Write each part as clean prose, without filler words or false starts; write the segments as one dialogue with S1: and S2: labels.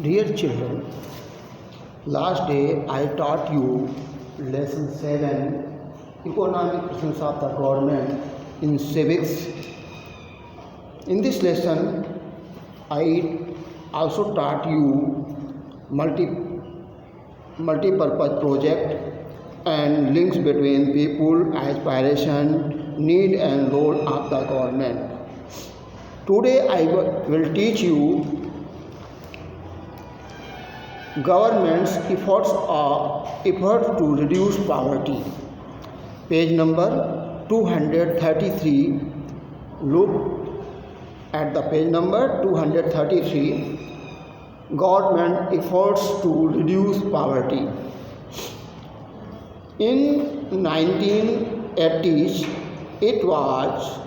S1: Dear children, last day I taught you lesson 7 economic questions of the government in civics. In this lesson I also taught you multi-purpose project and links between people, aspiration, need and role of the government. Today I will teach you government's efforts to reduce poverty. Page number 233. Look at the page number 233. Government efforts to reduce poverty. In 1980s, it was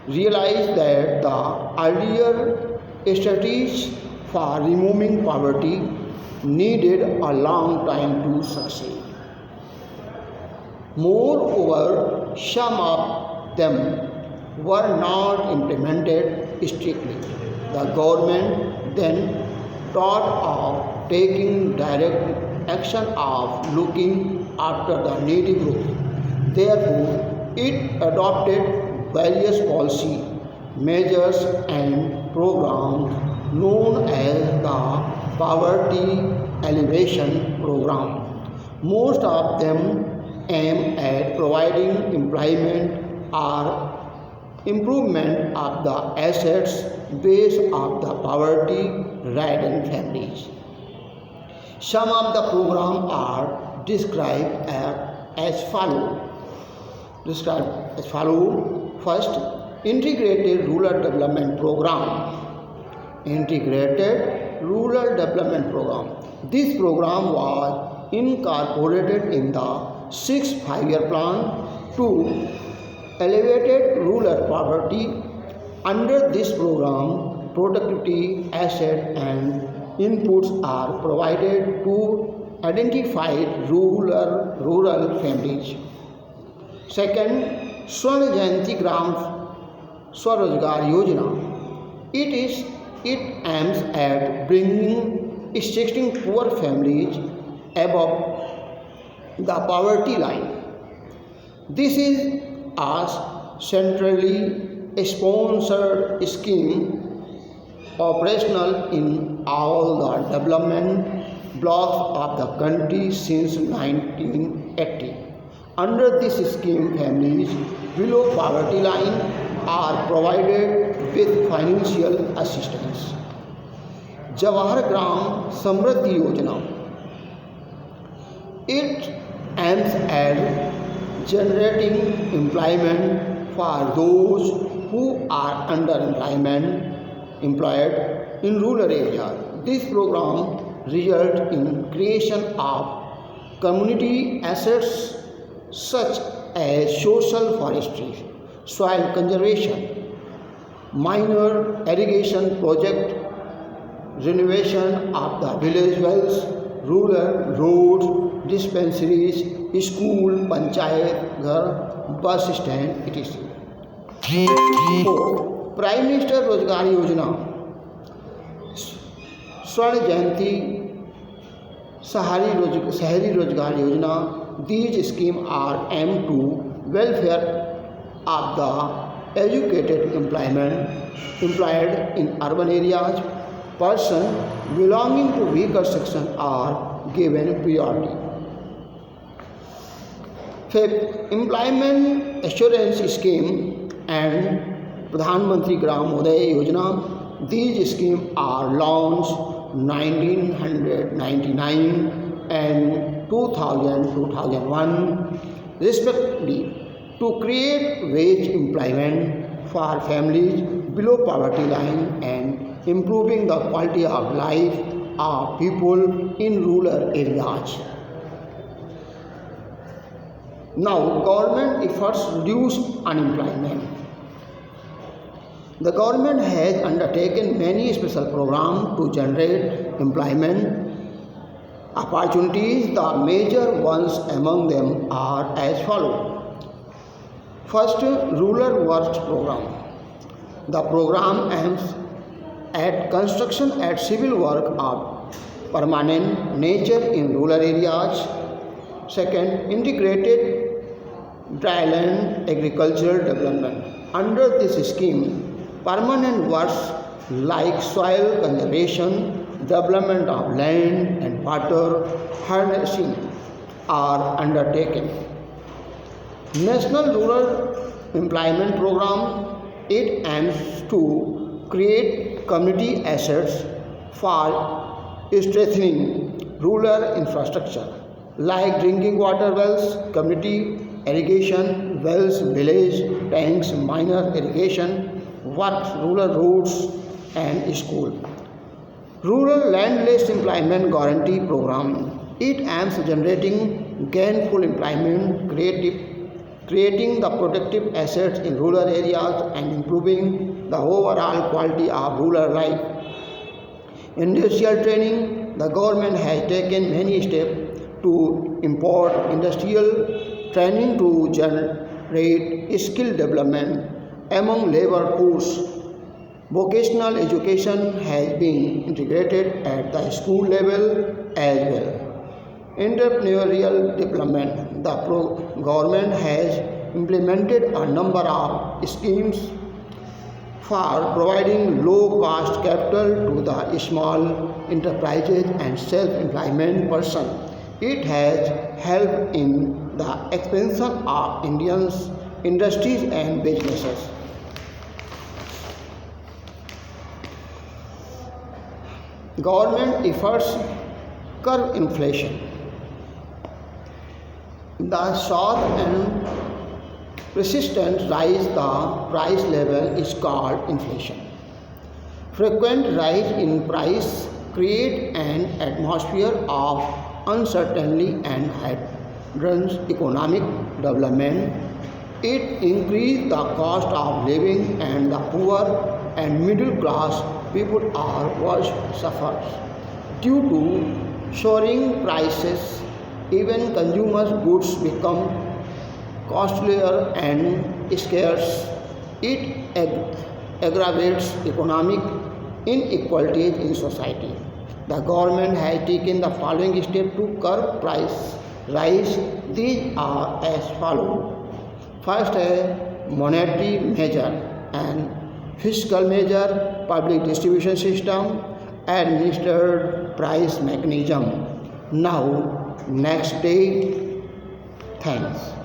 S1: realized that the earlier strategies for removing poverty needed a long time to succeed. Moreover, some of them were not implemented strictly. The government then thought of taking direct action of looking after the needy group. Therefore, it adopted various policy measures and programs known as the Poverty Alleviation Program. Most of them aim at providing employment or improvement of the assets base of the poverty-ridden families. Some of the programs are described as follows. First, Integrated Rural Development Program. Integrated Rural Development Program. This program was incorporated in the 6th five-year plan to alleviate rural poverty. Under this program, productivity, asset and inputs are provided to identified rural families. Second, Swarna Jayanti Gram Swarojgar Yojana. It aims at bringing 16 poor families above the poverty line. This is a centrally sponsored scheme operational in all the development blocks of the country since 1980. Under this scheme, families below poverty line are provided with financial assistance. Jawahar Gram Samriddhi Yojana. It aims at generating employment for those who are employed in rural areas. This program results in creation of community assets such as social forestry, soil conservation, minor irrigation project, renovation of the village wells, rural roads, dispensaries, school, panchayat, ghar, bus stand, etc. 4. Prime Minister Rozgar Yojana, Swarna Jayanti, Shahari Rozgar Yojana. These schemes are aimed to welfare of the educated employed in urban areas. Persons belonging to weaker section are given priority. Fifth, Employment Assurance Scheme and Pradhan Mantri Gram Uday Yojana. These schemes are launched 1999 and 2000-2001 respectively to create wage employment for families below poverty line and improving the quality of life of people in rural areas. Now, government efforts to reduce unemployment. The government has undertaken many special programs to generate employment opportunities. The major ones among them are as follows. First, Rural Works Program. The program aims at construction and civil work of permanent nature in rural areas. Second, integrated dryland agricultural development. Under this scheme, permanent works like soil conservation, development of land and water harnessing are undertaken. National Rural Employment Program, it aims to create community assets for strengthening rural infrastructure like drinking water wells, community irrigation wells, village tanks, minor irrigation works, rural roads and school. Rural Land-Based Employment Guarantee Program, it aims generating gainful employment, creating the productive assets in rural areas and improving the overall quality of rural life. Industrial training, the government has taken many steps to import industrial training to generate skill development among labor force. Vocational education has been integrated at the school level as well. Entrepreneurial development, the government has implemented a number of schemes for providing low-cost capital to the small enterprises and self-employment persons. It has helped in the expansion of Indians' industries and businesses. Government efforts curb inflation. The sharp and persistent rise the price level is called inflation. Frequent rise in price create an atmosphere of uncertainty and hinders economic development. It increases the cost of living and the poor and middle class people are worse suffers. Due to soaring prices, even consumers' goods become costlier and scarce. It aggravates economic inequalities in society. The government has taken the following steps to curb price rise. These are as follows. First, a monetary measure and fiscal measure, public distribution system, administered price mechanism. Now, next day, thanks.